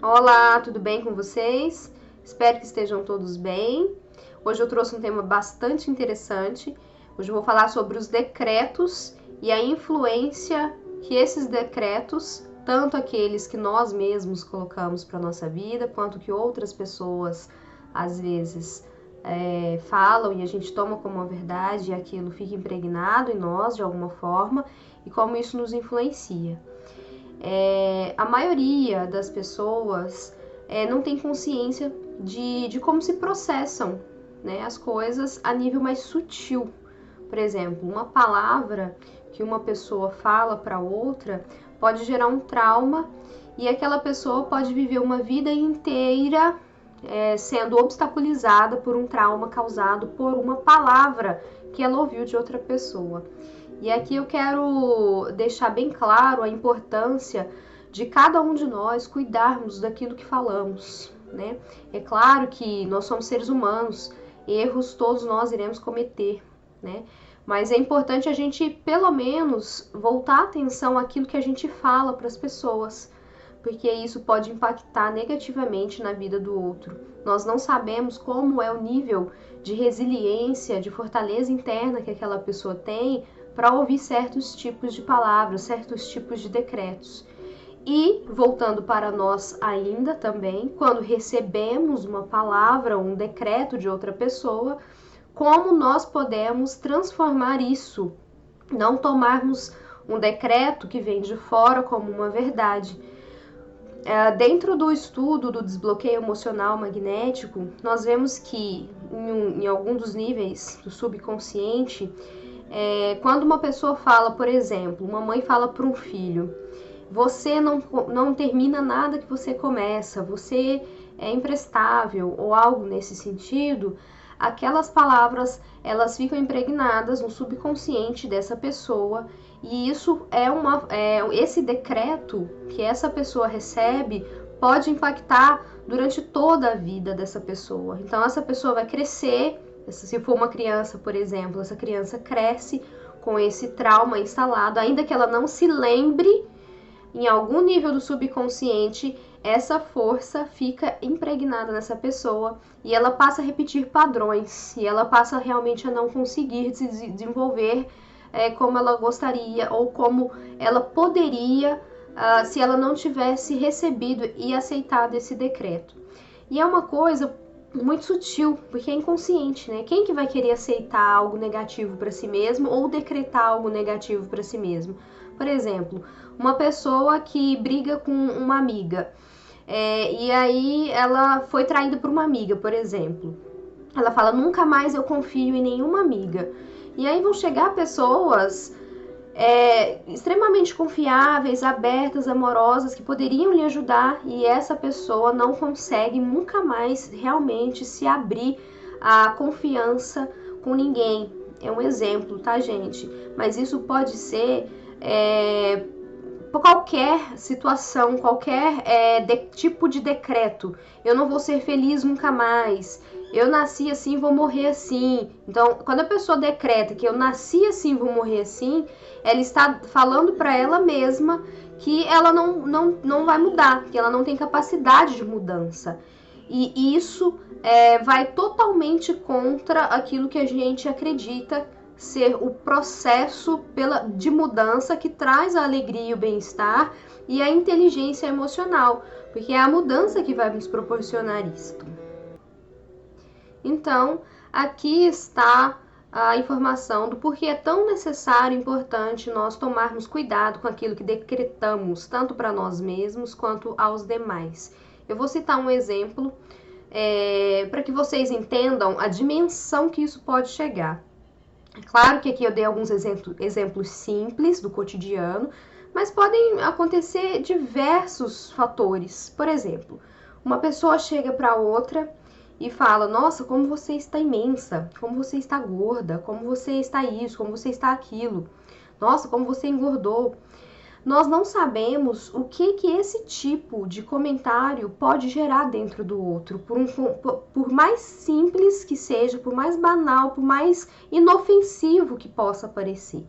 Olá, tudo bem com vocês? Espero que estejam todos bem. Hoje eu trouxe um tema bastante interessante. Hoje eu vou falar sobre os decretos e a influência que esses decretos, tanto aqueles que nós mesmos colocamos para nossa vida, quanto que outras pessoas às vezes falam e a gente toma como uma verdade e aquilo fica impregnado em nós de alguma forma e como isso nos influencia. A maioria das pessoas não tem consciência de como se processam, né, as coisas a nível mais sutil. Por exemplo, uma palavra que uma pessoa fala para outra pode gerar um trauma e aquela pessoa pode viver uma vida inteira sendo obstaculizada por um trauma causado por uma palavra que ela ouviu de outra pessoa. E aqui eu quero deixar bem claro a importância de cada um de nós cuidarmos daquilo que falamos, né? É claro que nós somos seres humanos, erros todos nós iremos cometer, né? Mas é importante a gente, pelo menos, voltar a atenção àquilo que a gente fala para as pessoas, porque isso pode impactar negativamente na vida do outro. Nós não sabemos como é o nível de resiliência, de fortaleza interna que aquela pessoa tem para ouvir certos tipos de palavras, certos tipos de decretos. E, voltando para nós ainda também, quando recebemos uma palavra ou um decreto de outra pessoa, como nós podemos transformar isso, não tomarmos um decreto que vem de fora como uma verdade. Dentro do estudo do desbloqueio emocional magnético, nós vemos que em algum dos níveis do subconsciente, quando uma pessoa fala, por exemplo, uma mãe fala para um filho, você não termina nada que você começa, você é imprestável ou algo nesse sentido, aquelas palavras elas ficam impregnadas no subconsciente dessa pessoa e isso esse decreto que essa pessoa recebe pode impactar durante toda a vida dessa pessoa. Então essa pessoa vai crescer, se for uma criança, por exemplo, essa criança cresce com esse trauma instalado, ainda que ela não se lembre, em algum nível do subconsciente, essa força fica impregnada nessa pessoa e ela passa a repetir padrões e ela passa realmente a não conseguir se desenvolver como ela gostaria ou como ela poderia se ela não tivesse recebido e aceitado esse decreto. E é uma coisa muito sutil, porque é inconsciente, né? Quem que vai querer aceitar algo negativo para si mesmo ou decretar algo negativo para si mesmo? Por exemplo, uma pessoa que briga com uma amiga e aí ela foi traída por uma amiga, por exemplo. Ela fala, nunca mais eu confio em nenhuma amiga. E aí vão chegar pessoas extremamente confiáveis, abertas, amorosas, que poderiam lhe ajudar e essa pessoa não consegue nunca mais realmente se abrir à confiança com ninguém. É um exemplo, tá, gente? Mas isso pode ser qualquer situação, qualquer tipo de decreto. Eu não vou ser feliz nunca mais. Eu nasci assim, vou morrer assim. Então, quando a pessoa decreta que eu nasci assim, vou morrer assim, ela está falando para ela mesma que ela não vai mudar, que ela não tem capacidade de mudança. E isso vai totalmente contra aquilo que a gente acredita ser o processo de mudança que traz a alegria e o bem-estar e a inteligência emocional, porque é a mudança que vai nos proporcionar isto. Então, aqui está a informação do porquê é tão necessário e importante nós tomarmos cuidado com aquilo que decretamos, tanto para nós mesmos quanto aos demais. Eu vou citar um exemplo para que vocês entendam a dimensão que isso pode chegar. É claro que aqui eu dei alguns exemplos simples do cotidiano, mas podem acontecer diversos fatores. Por exemplo, uma pessoa chega para outra e fala, nossa, como você está imensa, como você está gorda, como você está isso, como você está aquilo, nossa, como você engordou. Nós não sabemos o que esse tipo de comentário pode gerar dentro do outro, por mais simples que seja, por mais banal, por mais inofensivo que possa parecer.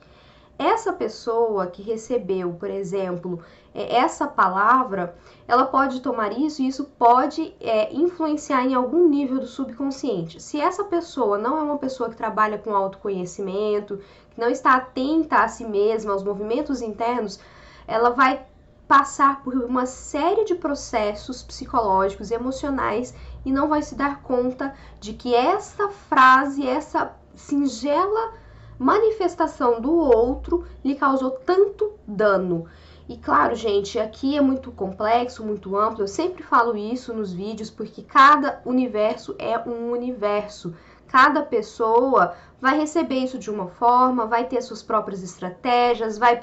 essa pessoa que recebeu, por exemplo, essa palavra, ela pode tomar isso e isso pode influenciar em algum nível do subconsciente. Se essa pessoa não é uma pessoa que trabalha com autoconhecimento, que não está atenta a si mesma, aos movimentos internos, ela vai passar por uma série de processos psicológicos e emocionais e não vai se dar conta de que essa frase, essa singela manifestação do outro lhe causou tanto dano. E claro, gente, aqui é muito complexo, muito amplo, eu sempre falo isso nos vídeos, porque cada universo é um universo. Cada pessoa vai receber isso de uma forma, vai ter suas próprias estratégias, vai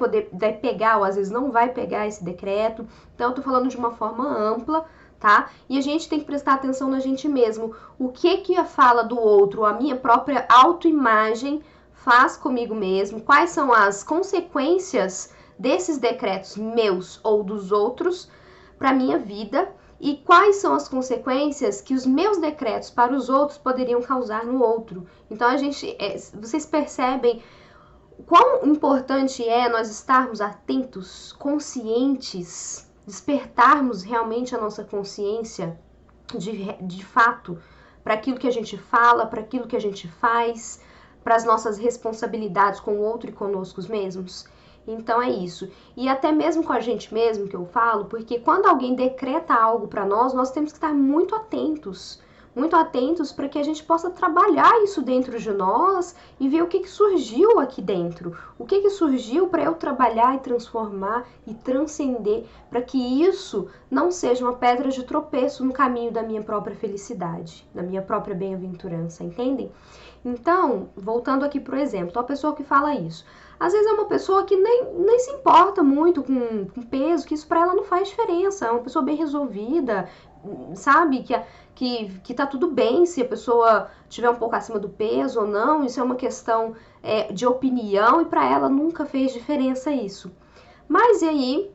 pegar ou às vezes não vai pegar esse decreto. Então eu tô falando de uma forma ampla, tá? E a gente tem que prestar atenção na gente mesmo. O que a fala do outro, a minha própria autoimagem faz comigo mesmo? Quais são as consequências desses decretos meus ou dos outros para minha vida? E quais são as consequências que os meus decretos para os outros poderiam causar no outro? Então vocês percebem quão importante é nós estarmos atentos, conscientes, despertarmos realmente a nossa consciência de fato para aquilo que a gente fala, para aquilo que a gente faz, para as nossas responsabilidades com o outro e conosco mesmos. Então é isso. E até mesmo com a gente mesmo que eu falo, porque quando alguém decreta algo para nós, nós temos que estar muito atentos para que a gente possa trabalhar isso dentro de nós e ver o que surgiu aqui dentro, o que surgiu para eu trabalhar e transformar e transcender, para que isso não seja uma pedra de tropeço no caminho da minha própria felicidade, da minha própria bem-aventurança, entendem? Então, voltando aqui pro exemplo, a pessoa que fala isso, às vezes é uma pessoa que nem se importa muito com peso, que isso para ela não faz diferença, é uma pessoa bem resolvida, sabe, que tá tudo bem se a pessoa tiver um pouco acima do peso ou não, isso é uma questão de opinião e para ela nunca fez diferença isso. Mas e aí,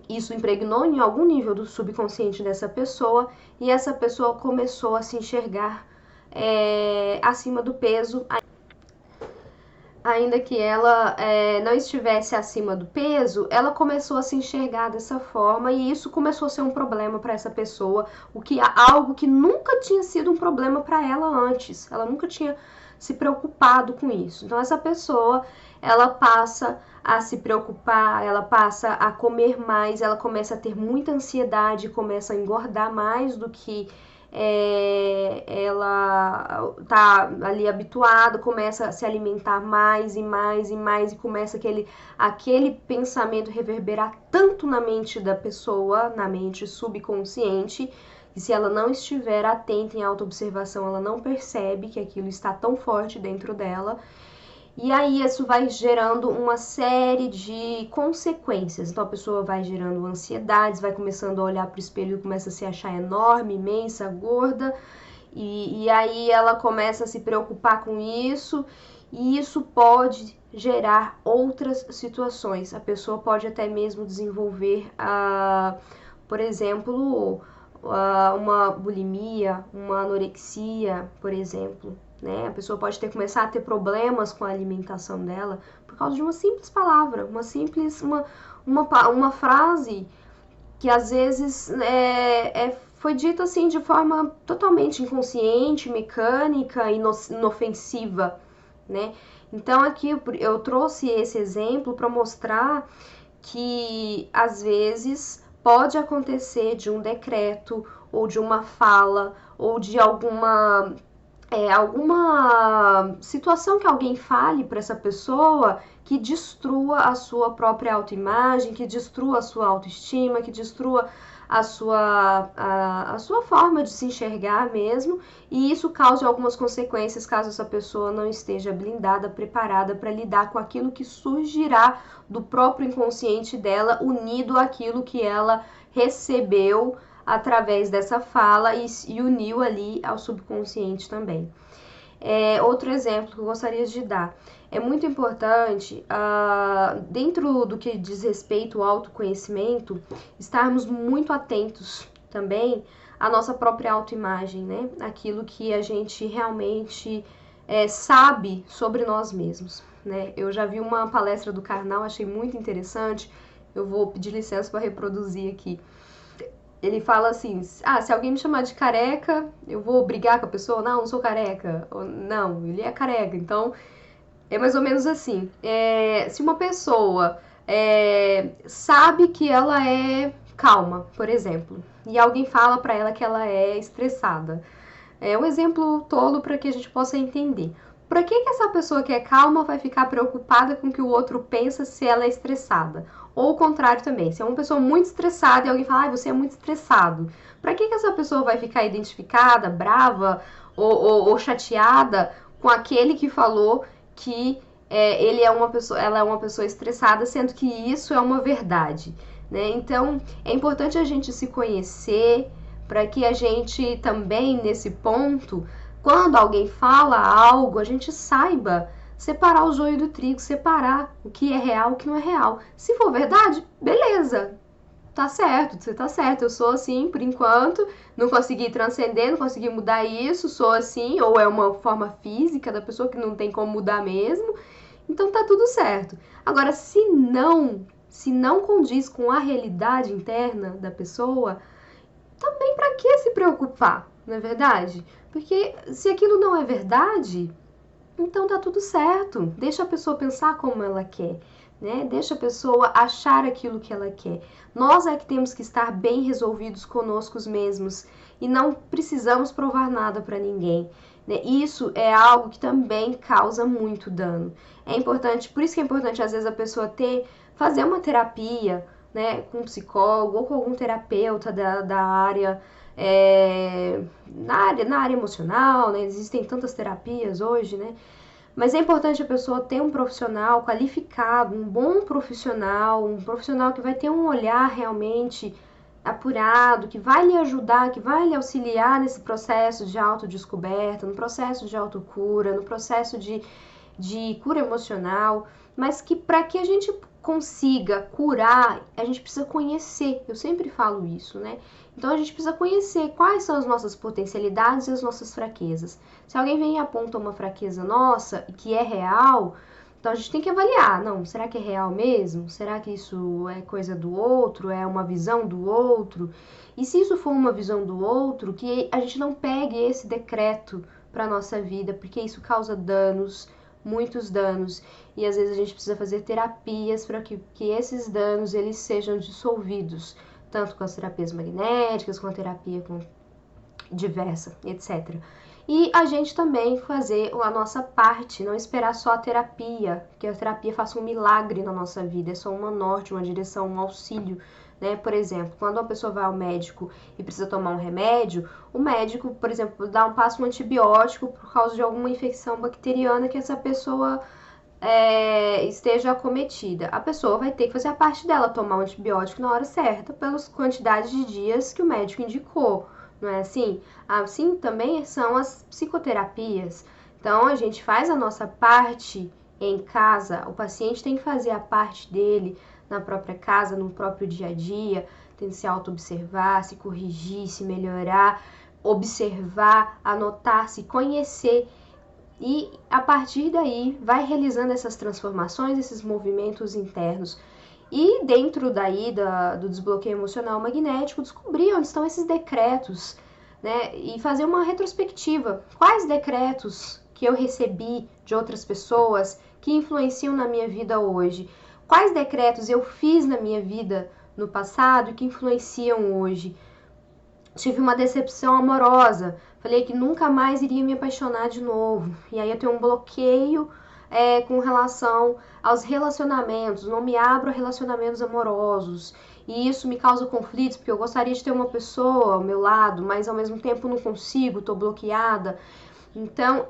isso impregnou em algum nível do subconsciente dessa pessoa e essa pessoa começou a se enxergar acima do peso, ainda que ela não estivesse acima do peso, ela começou a se enxergar dessa forma e isso começou a ser um problema para essa pessoa, algo que nunca tinha sido um problema para ela antes, ela nunca tinha se preocupado com isso. Então essa pessoa, ela passa a se preocupar, ela passa a comer mais, ela começa a ter muita ansiedade, começa a engordar mais do que ela tá ali habituada, começa a se alimentar mais e mais e mais e começa aquele pensamento reverberar tanto na mente da pessoa, na mente subconsciente, e se ela não estiver atenta em autoobservação, ela não percebe que aquilo está tão forte dentro dela. E aí isso vai gerando uma série de consequências. Então a pessoa vai gerando ansiedades, vai começando a olhar para o espelho e começa a se achar enorme, imensa, gorda. E aí ela começa a se preocupar com isso. E isso pode gerar outras situações. A pessoa pode até mesmo desenvolver, por exemplo, uma bulimia, uma anorexia, por exemplo. Né? A pessoa pode começar a ter problemas com a alimentação dela por causa de uma simples palavra, uma frase que às vezes foi dita assim de forma totalmente inconsciente, mecânica, inofensiva, né? Então aqui eu trouxe esse exemplo para mostrar que às vezes pode acontecer de um decreto ou de uma fala ou de alguma situação que alguém fale para essa pessoa que destrua a sua própria autoimagem, que destrua a sua autoestima, que destrua a sua forma de se enxergar mesmo, e isso cause algumas consequências caso essa pessoa não esteja blindada, preparada para lidar com aquilo que surgirá do próprio inconsciente dela, unido àquilo que ela recebeu através dessa fala e uniu ali ao subconsciente também. Outro exemplo que eu gostaria de dar. É muito importante, dentro do que diz respeito ao autoconhecimento, estarmos muito atentos também à nossa própria autoimagem, né? Aquilo que a gente realmente sabe sobre nós mesmos, né? Eu já vi uma palestra do Karnal, achei muito interessante, eu vou pedir licença para reproduzir aqui. Ele fala assim, se alguém me chamar de careca, eu vou brigar com a pessoa? Não, não sou careca. Ou, não, ele é careca. Então, é mais ou menos assim. Se uma pessoa sabe que ela é calma, por exemplo, e alguém fala para ela que ela é estressada. É um exemplo tolo para que a gente possa entender. Para que essa pessoa que é calma vai ficar preocupada com o que o outro pensa se ela é estressada? Ou o contrário também, se é uma pessoa muito estressada e alguém fala, você é muito estressado. Para que essa pessoa vai ficar identificada, brava ou chateada com aquele que falou que ela é uma pessoa estressada, sendo que isso é uma verdade, né? Então, é importante a gente se conhecer para que a gente também, nesse ponto, quando alguém fala algo, a gente saiba separar o joio do trigo, separar o que é real e o que não é real. Se for verdade, beleza, tá certo, você tá certo, eu sou assim por enquanto, não consegui transcender, não consegui mudar isso, sou assim, ou é uma forma física da pessoa que não tem como mudar mesmo, então tá tudo certo. Agora, se não condiz com a realidade interna da pessoa, também para que se preocupar, não é verdade? Porque se aquilo não é verdade, então tá tudo certo. Deixa a pessoa pensar como ela quer, né? Deixa a pessoa achar aquilo que ela quer. Nós é que temos que estar bem resolvidos conosco mesmos e não precisamos provar nada para ninguém, né? Isso é algo que também causa muito dano. É importante, por isso que é importante às vezes a pessoa fazer uma terapia, né, com um psicólogo ou com algum terapeuta da área, na área emocional, né? Existem tantas terapias hoje, né? Mas é importante a pessoa ter um profissional qualificado, um bom profissional, um profissional que vai ter um olhar realmente apurado, que vai lhe ajudar, que vai lhe auxiliar nesse processo de autodescoberta, no processo de autocura, no processo de cura emocional, mas que para que a gente consiga curar, a gente precisa conhecer. Eu sempre falo isso, né? Então a gente precisa conhecer quais são as nossas potencialidades e as nossas fraquezas. Se alguém vem e aponta uma fraqueza nossa e que é real, então a gente tem que avaliar. Não, será que é real mesmo? Será que isso é coisa do outro? É uma visão do outro? E se isso for uma visão do outro, que a gente não pegue esse decreto para nossa vida, porque isso causa danos, muitos danos, e às vezes a gente precisa fazer terapias para que esses danos eles sejam dissolvidos, tanto com as terapias magnéticas, com a terapia diversa, etc. E a gente também fazer a nossa parte, não esperar só a terapia, que a terapia faça um milagre na nossa vida, é só uma norte, uma direção, um auxílio, né? Por exemplo, quando uma pessoa vai ao médico e precisa tomar um remédio, o médico, por exemplo, passa um antibiótico por causa de alguma infecção bacteriana que essa pessoa esteja acometida. A pessoa vai ter que fazer a parte dela, tomar o antibiótico na hora certa, pelas quantidades de dias que o médico indicou, não é assim? Assim também são as psicoterapias. Então, a gente faz a nossa parte em casa, o paciente tem que fazer a parte dele na própria casa, no próprio dia a dia, tem que se auto-observar, se corrigir, se melhorar, observar, anotar, se conhecer. E a partir daí vai realizando essas transformações, esses movimentos internos. E dentro daí do desbloqueio emocional magnético, descobrir onde estão esses decretos, né? E fazer uma retrospectiva. Quais decretos que eu recebi de outras pessoas que influenciam na minha vida hoje? Quais decretos eu fiz na minha vida no passado que influenciam hoje? Tive uma decepção amorosa, falei que nunca mais iria me apaixonar de novo. E aí eu tenho um bloqueio com relação aos relacionamentos, não me abro a relacionamentos amorosos. E isso me causa conflitos, porque eu gostaria de ter uma pessoa ao meu lado, mas ao mesmo tempo não consigo, estou bloqueada. Então,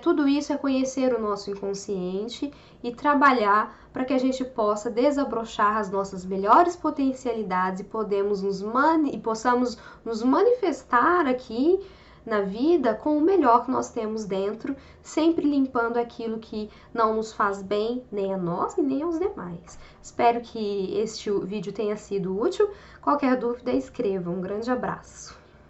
tudo isso é conhecer o nosso inconsciente e trabalhar para que a gente possa desabrochar as nossas melhores potencialidades e possamos nos manifestar aqui na vida com o melhor que nós temos dentro, sempre limpando aquilo que não nos faz bem, nem a nós e nem aos demais. Espero que este vídeo tenha sido útil. Qualquer dúvida, escreva. Um grande abraço.